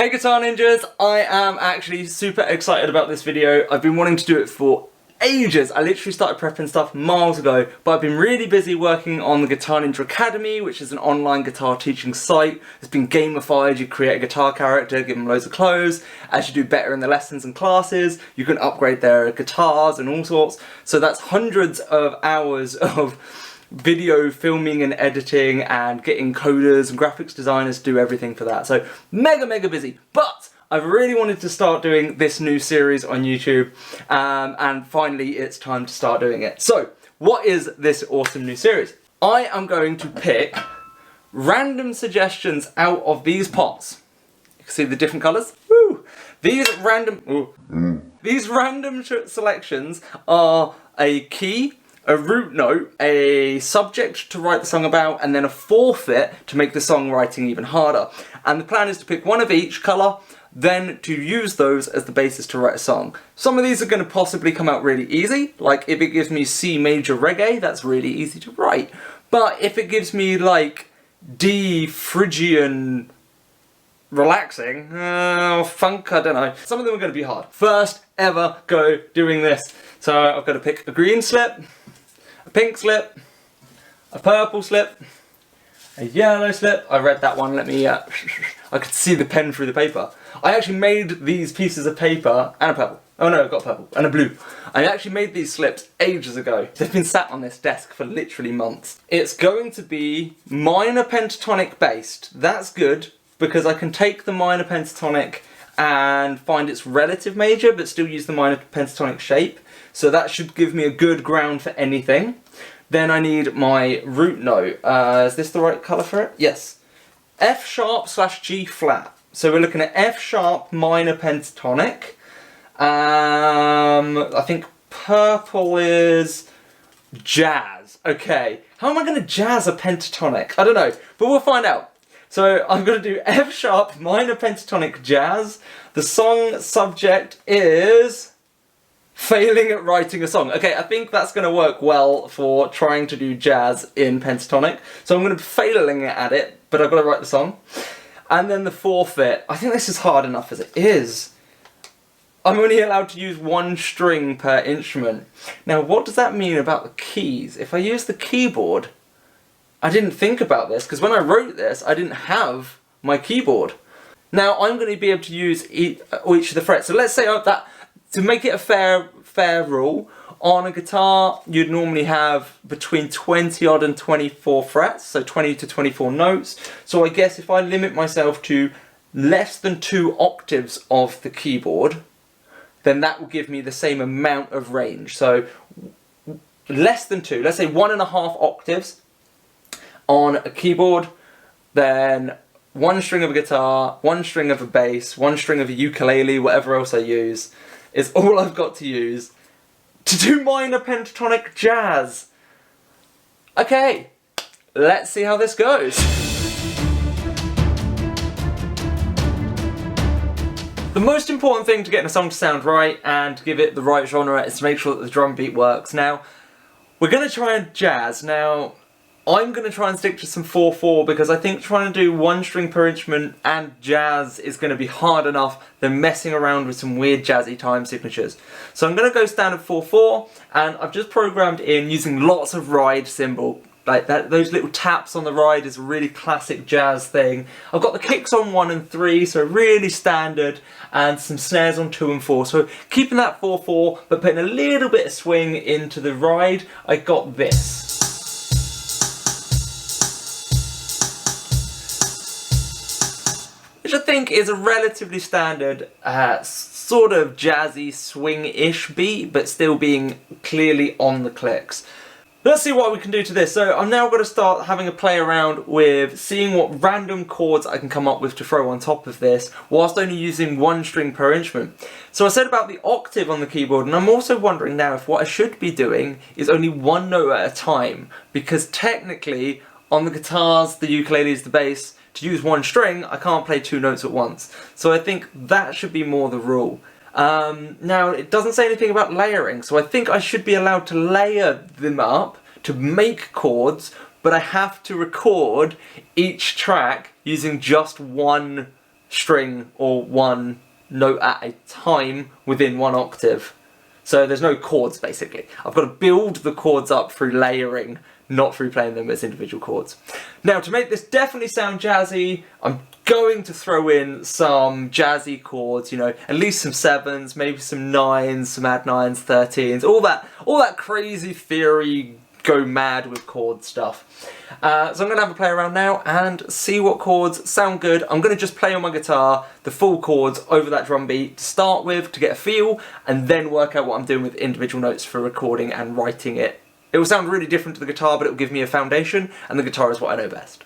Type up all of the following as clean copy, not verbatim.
Hey Guitar Ninjas, I am actually super excited about this video. I've been wanting to do it for ages. I literally started prepping stuff miles ago, but I've been really busy working on the Guitar Ninja Academy, which is an online guitar teaching site. It's been gamified. You create a guitar character, give them loads of clothes. As you do better in the lessons and classes, you can upgrade their guitars and all sorts. So that's hundreds of hours of video filming and editing and getting coders and graphics designers to do everything for that. So mega busy, but I've really wanted to start doing this new series on YouTube, and finally it's time to start doing it. So what is this awesome new series? I am going to pick random suggestions out of these pots. You can see the different colours. Woo! These random selections are a key, a root note, a subject to write the song about, and then a forfeit to make the songwriting even harder. And the plan is to pick one of each colour, then to use those as the basis to write a song. Some of these are going to possibly come out really easy, like if it gives me C major reggae, that's really easy to write. But if it gives me like D Phrygian relaxing, funk, I don't know. Some of them are going to be hard. First ever go doing this. So I've got to pick a green slip, a pink slip, a purple slip, a yellow slip. I read that one, let me, I could see the pen through the paper. I actually made these pieces of paper, and a purple. Oh no, I've got purple, and a blue. I actually made these slips ages ago. They've been sat on this desk for literally months. It's going to be minor pentatonic based. That's good, because I can take the minor pentatonic and find its relative major, but still use the minor pentatonic shape. So that should give me a good ground for anything. Then I need my root note. Is this the right colour for it? Yes. F sharp / G flat. So we're looking at F sharp minor pentatonic. I think purple is jazz. Okay. How am I going to jazz a pentatonic? I don't know, but we'll find out. So I'm going to do F sharp minor pentatonic jazz. The song subject is failing at writing a song. Okay, I think that's going to work well for trying to do jazz in pentatonic. So I'm going to be failing at it, but I've got to write the song. And then the forfeit. I think this is hard enough as it is. I'm only allowed to use one string per instrument. Now, what does that mean about the keys? If I use the keyboard, I didn't think about this, because when I wrote this, I didn't have my keyboard. Now, I'm going to be able to use each of the frets. So let's say that, to make it a fair rule, on a guitar you'd normally have between 20 odd and 24 frets, so 20 to 24 notes. So I guess if I limit myself to less than 2 octaves of the keyboard, then that will give me the same amount of range. So less than 2, let's say 1.5 octaves on a keyboard, then 1 string of a guitar, 1 string of a bass, 1 string of a ukulele, whatever else I use, is all I've got to use to do minor pentatonic jazz. Okay, let's see how this goes. The most important thing to getting a song to sound right and to give it the right genre is to make sure that the drum beat works. Now, we're going to try and jazz. Now, I'm going to try and stick to some 4/4 because I think trying to do 1 string per instrument and jazz is going to be hard enough than messing around with some weird jazzy time signatures. So I'm going to go standard 4/4, and I've just programmed in using lots of ride cymbal. Like that, those little taps on the ride is a really classic jazz thing. I've got the kicks on 1 and 3, so really standard, and some snares on 2 and 4. So keeping that 4/4, but putting a little bit of swing into the ride, I got this. Which I think is a relatively standard, sort of jazzy swing-ish beat, but still being clearly on the clicks. Let's see what we can do to this. So I'm now going to start having a play around with seeing what random chords I can come up with to throw on top of this, whilst only using 1 string per instrument. So I said about the octave on the keyboard, and I'm also wondering now if what I should be doing is only 1 note at a time, because technically on the guitars, the ukuleles, the bass, to use 1 string, I can't play 2 notes at once. So I think that should be more the rule. Now, it doesn't say anything about layering, so I think I should be allowed to layer them up to make chords, but I have to record each track using just one string or one note at a time within one octave. So there's no chords, basically. I've got to build the chords up through layering, not through playing them as individual chords. Now, to make this definitely sound jazzy, I'm going to throw in some jazzy chords, you know, at least some 7s, maybe some 9s, some add 9s, 13s, all that crazy theory, go mad with chord stuff. So I'm going to have a play around now and see what chords sound good. I'm going to just play on my guitar the full chords over that drum beat to start with, to get a feel, and then work out what I'm doing with individual notes for recording and writing it. It will sound really different to the guitar, but it will give me a foundation, and the guitar is what I know best.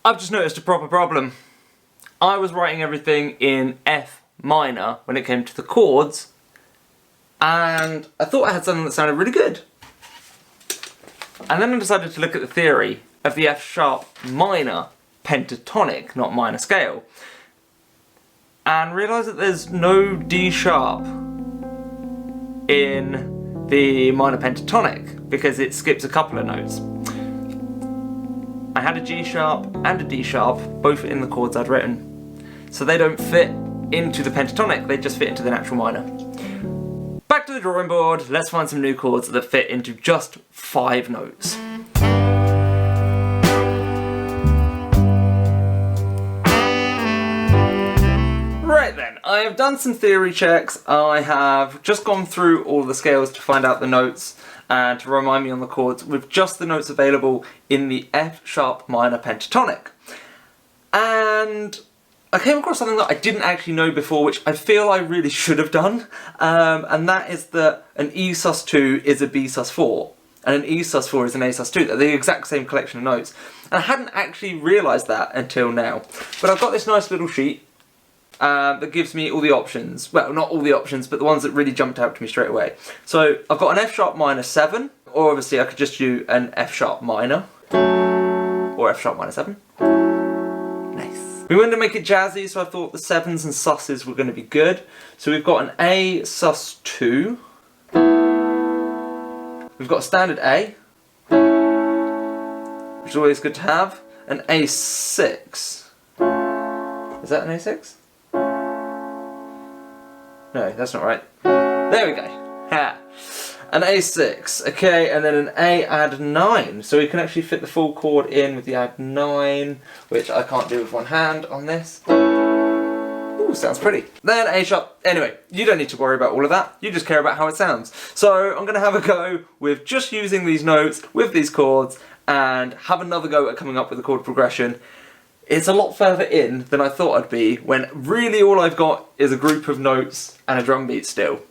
I've just noticed a proper problem. I was writing everything in F minor when it came to the chords, and I thought I had something that sounded really good. And then I decided to look at the theory of the F sharp minor pentatonic, not minor scale, and realised that there's no D sharp in the minor pentatonic because it skips a couple of notes. I had a G sharp and a D sharp, both in the chords I'd written. So they don't fit into the pentatonic, they just fit into the natural minor. Back to the drawing board, let's find some new chords that fit into just 5 notes. Right then, I have done some theory checks. I have just gone through all the scales to find out the notes and to remind me on the chords with just the notes available in the F sharp minor pentatonic. And I came across something that I didn't actually know before, which I feel I really should have done, and that is that an E sus2 is a B sus4, and an E sus4 is an A sus2. They're the exact same collection of notes. And I hadn't actually realised that until now. But I've got this nice little sheet that gives me all the options. Well, not all the options, but the ones that really jumped out to me straight away. So I've got an F sharp minor 7, or obviously I could just do an F sharp minor, or F sharp minor 7. Nice. We wanted to make it jazzy, so I thought the 7s and sus's were going to be good. So we've got an A sus2. We've got a standard A, which is always good to have. An A6. Is that an A6? No, that's not right. There we go. Ha. An A6, okay, and then an A add 9. So we can actually fit the full chord in with the add 9, which I can't do with one hand on this. Ooh, sounds pretty. Then A sharp. Anyway, you don't need to worry about all of that. You just care about how it sounds. So I'm going to have a go with just using these notes with these chords and have another go at coming up with a chord progression. It's a lot further in than I thought I'd be when really all I've got is a group of notes and a drum beat still.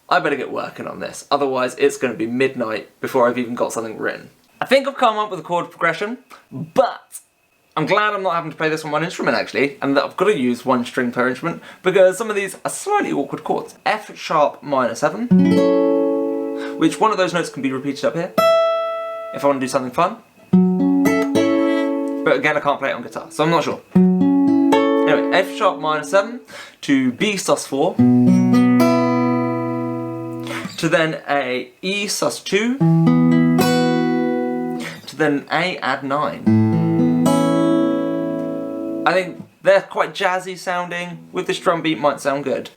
I better get working on this, otherwise it's going to be midnight before I've even got something written. I think I've come up with a chord progression, but I'm glad I'm not having to play this on one instrument actually, and that I've got to use one string per instrument, because some of these are slightly awkward chords. F sharp minor 7, which one of those notes can be repeated up here, if I want to do something fun. But again, I can't play it on guitar, so I'm not sure. Anyway, F sharp minor 7 to B sus4, to then a E sus2, to then A add 9. I think they're quite jazzy sounding. With this drum beat might sound good.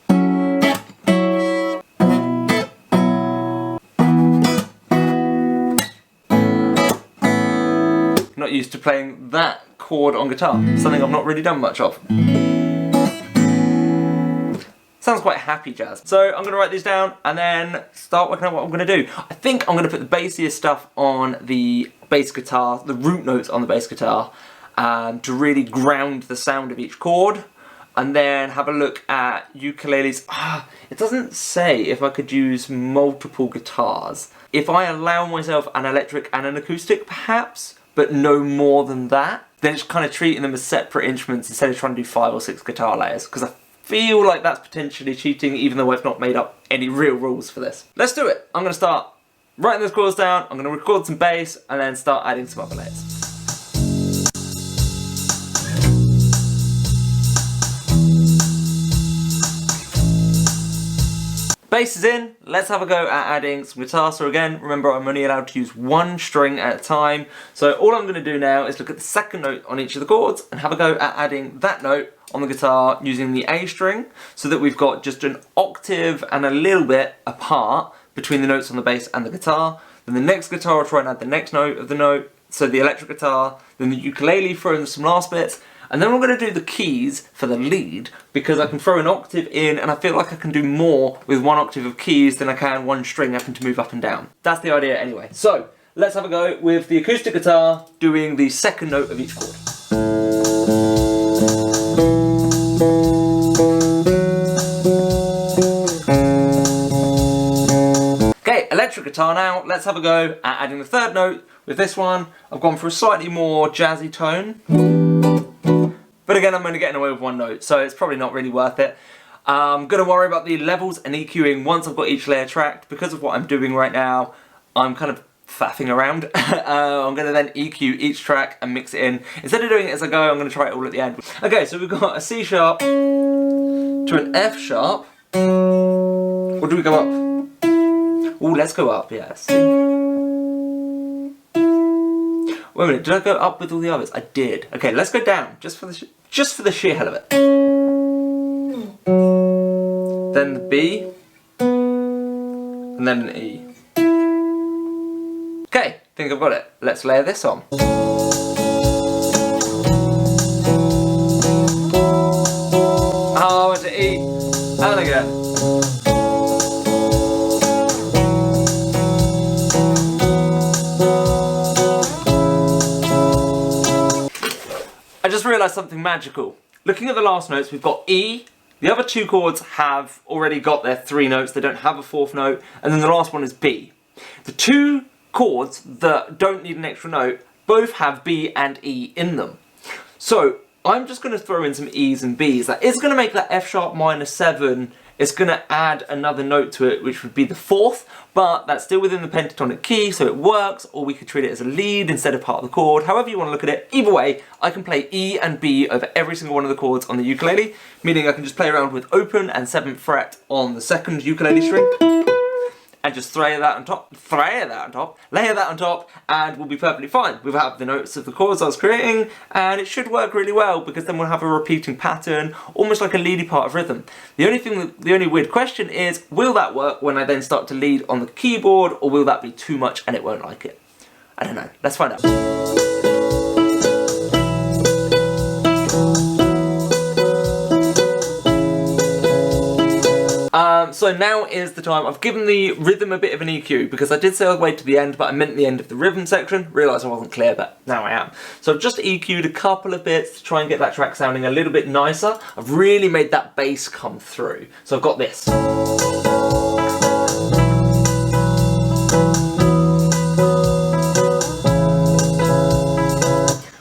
Not used to playing that chord on guitar, something I've not really done much of. Sounds quite happy jazz. So I'm going to write these down and then start working out what I'm going to do. I think I'm going to put the bassiest stuff on the bass guitar, the root notes on the bass guitar, to really ground the sound of each chord, and then have a look at ukuleles. It doesn't say if I could use multiple guitars. If I allow myself an electric and an acoustic perhaps, but no more than that, then it's kind of treating them as separate instruments instead of trying to do 5 or 6 guitar layers, because I feel like that's potentially cheating, even though I've not made up any real rules for this. Let's do it. I'm going to start writing those chords down, I'm going to record some bass, and then start adding some other layers. Bass is in, let's have a go at adding some guitar. So again, remember I'm only allowed to use one string at a time. So all I'm going to do now is look at the second note on each of the chords and have a go at adding that note on the guitar using the A string, so that we've got just an octave and a little bit apart between the notes on the bass and the guitar. Then the next guitar will try and add the next note of the note, so the electric guitar, then the ukulele, throw in some last bits. And then we're going to do the keys for the lead, because I can throw an octave in and I feel like I can do more with one octave of keys than I can one string having to move up and down. That's the idea anyway. So let's have a go with the acoustic guitar doing the second note of each chord. Okay, electric guitar now. Let's have a go at adding the third note. With this one, I've gone for a slightly more jazzy tone. But again, I'm only getting away with one note, so it's probably not really worth it. I'm going to worry about the levels and EQing once I've got each layer tracked. Because of what I'm doing right now, I'm kind of faffing around. I'm going to then EQ each track and mix it in. Instead of doing it as I go, I'm going to try it all at the end. Okay, so we've got a C sharp to an F sharp. Or do we go up? Oh, let's go up, yes. Wait a minute, did I go up with all the others? I did. Okay, let's go down, just for the sheer hell of it. Then the B, and then an E. Okay, think I've got it. Let's layer this on. Oh, it's an E, and again. I just realised something magical. Looking at the last notes, we've got E. The other two chords have already got their three notes. They don't have a fourth note. And then the last one is B. The two chords that don't need an extra note both have B and E in them. So I'm just going to throw in some E's and B's. That is going to make that F sharp minor 7. It's going to add another note to it, which would be the fourth, but that's still within the pentatonic key, so it works, or we could treat it as a lead instead of part of the chord. However you want to look at it, either way, I can play E and B over every single one of the chords on the ukulele, meaning I can just play around with open and 7th fret on the second ukulele string, and just layer that on top, and we'll be perfectly fine. We'll have the notes of the chords I was creating, and it should work really well, because then we'll have a repeating pattern, almost like a leady part of rhythm. The only weird question is, will that work when I then start to lead on the keyboard, or will that be too much and it won't like it? I don't know. Let's find out. So now is the time. I've given the rhythm a bit of an EQ, because I did say I'd wait to the end, but I meant the end of the rhythm section. Realised I wasn't clear, but now I am. So I've just EQ'd a couple of bits to try and get that track sounding a little bit nicer. I've really made that bass come through. So I've got this.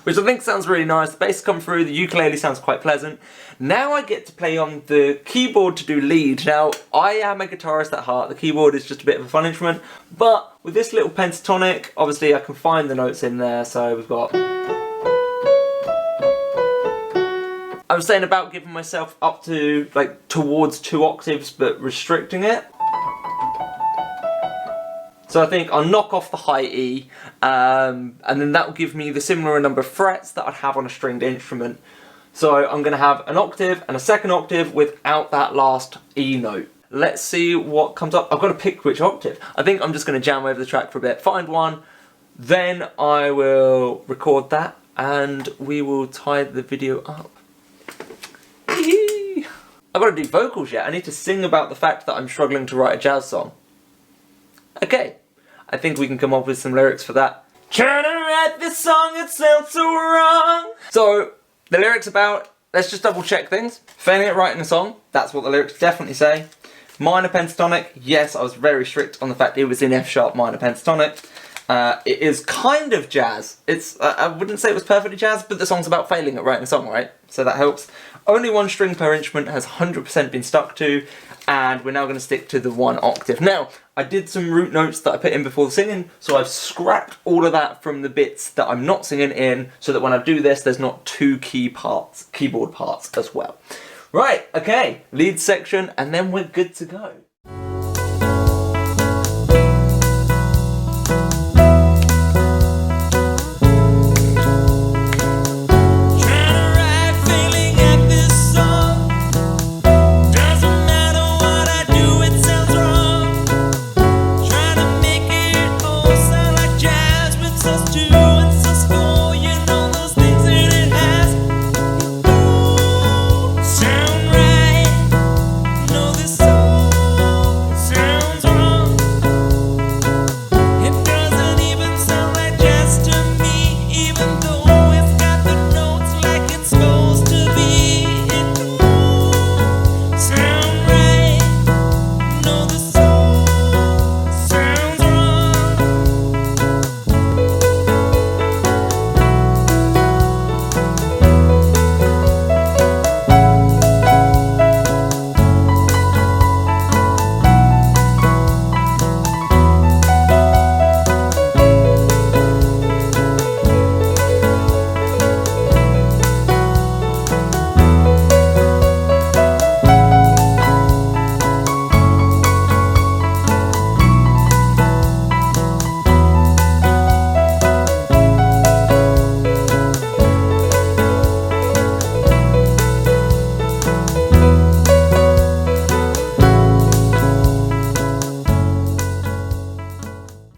Which I think sounds really nice. The bass come through, the ukulele sounds quite pleasant. Now I get to play on the keyboard to do lead. Now, I am a guitarist at heart. The keyboard is just a bit of a fun instrument. But with this little pentatonic, obviously I can find the notes in there. So we've got... I was saying about giving myself up to, like, towards 2 octaves, but restricting it. So I think I'll knock off the high E, and then that will give me the similar number of frets that I'd have on a stringed instrument. So I'm going to have an octave and a second octave without that last E note. Let's see what comes up. I've got to pick which octave. I think I'm just going to jam over the track for a bit, find one, then I will record that, and we will tie the video up. I've got to do vocals yet. I need to sing about the fact that I'm struggling to write a jazz song. Okay. I think we can come up with some lyrics for that. Trying to write this song, it sounds so wrong. So, the lyrics about, let's just double check things. Failing at writing a song, that's what the lyrics definitely say. Minor pentatonic, yes, I was very strict on the fact it was in F sharp minor pentatonic. It is kind of jazz. It's, I wouldn't say it was perfectly jazz, but the song's about failing at writing a song, right? So that helps. Only one string per instrument has 100% been stuck to, and we're now going to stick to the 1 octave. Now, I did some root notes that I put in before the singing, so I've scrapped all of that from the bits that I'm not singing in, so that when I do this, there's not 2 keyboard parts as well. Right, okay, lead section, and then we're good to go. sus2 and sus4, you know those things that it has. It don't sound right. No, this song sounds wrong. It doesn't even sound like jazz to me, even though it's got the notes like it's supposed to be. It don't sound right. No, the song sounds wrong.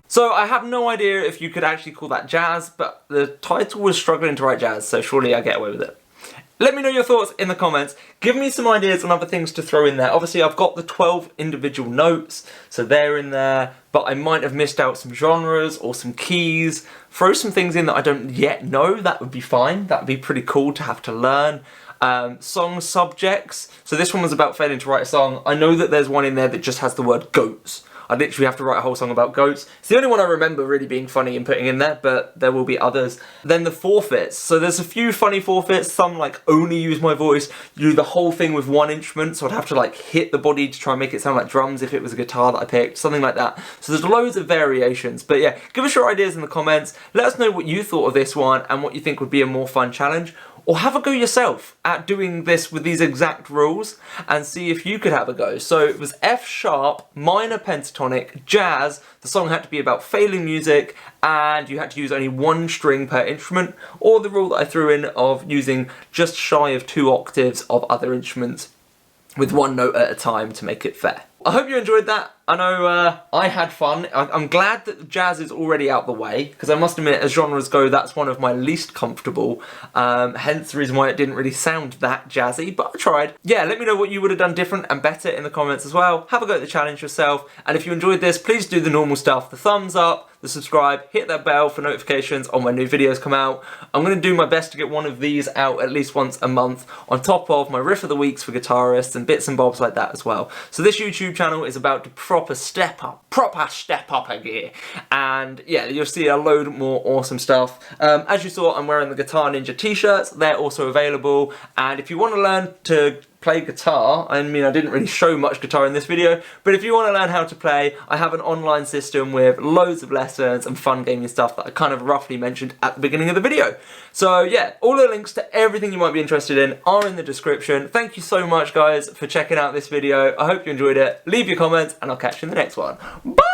So I have no idea if you could actually call that jazz, but the title was struggling to write jazz, so surely I get away with it. Let me know your thoughts in the comments. Give me some ideas on other things to throw in there. Obviously I've got the 12 individual notes, so they're in there, but I might have missed out some genres or some keys. Throw some things in that I don't yet know, that would be fine. That would be pretty cool to have to learn. Song subjects. So this one was about failing to write a song. I know that there's one in there that just has the word goats. I literally have to write a whole song about goats. It's the only one I remember really being funny and putting in there, but there will be others. Then the forfeits. So there's a few funny forfeits. Some like only use my voice, do the whole thing with one instrument, so I'd have to like hit the body to try and make it sound like drums if it was a guitar that I picked, something like that. So there's loads of variations, but yeah, give us your ideas in the comments. Let us know what you thought of this one and what you think would be a more fun challenge. Or have a go yourself at doing this with these exact rules and see if you could have a go. So it was F sharp, minor pentatonic, jazz. The song had to be about failing music and you had to use only one string per instrument, or the rule that I threw in of using just shy of 2 octaves of other instruments with one note at a time to make it fair. I hope you enjoyed that. I know I had fun. I'm glad that the jazz is already out the way, because I must admit, as genres go, that's one of my least comfortable. Hence the reason why it didn't really sound that jazzy, but I tried. Yeah, let me know what you would have done different and better in the comments as well. Have a go at the challenge yourself. And if you enjoyed this, please do the normal stuff. The thumbs up, the subscribe, hit that bell for notifications on when new videos come out. I'm going to do my best to get one of these out at least once a month, on top of my riff of the weeks for guitarists and bits and bobs like that as well. So this YouTube channel is about to proper step up a gear, and yeah, you'll see a load more awesome stuff. As you saw, I'm wearing the Guitar Ninja t-shirts. They're also available, and if you want to learn to play guitar, I mean, I didn't really show much guitar in this video, but if you want to learn how to play, I have an online system with loads of lessons and fun gaming stuff that I kind of roughly mentioned at the beginning of the video. So yeah, all the links to everything you might be interested in are in the description. Thank you so much guys for checking out this video. I hope you enjoyed it. Leave your comments and I'll catch you in the next one. Bye!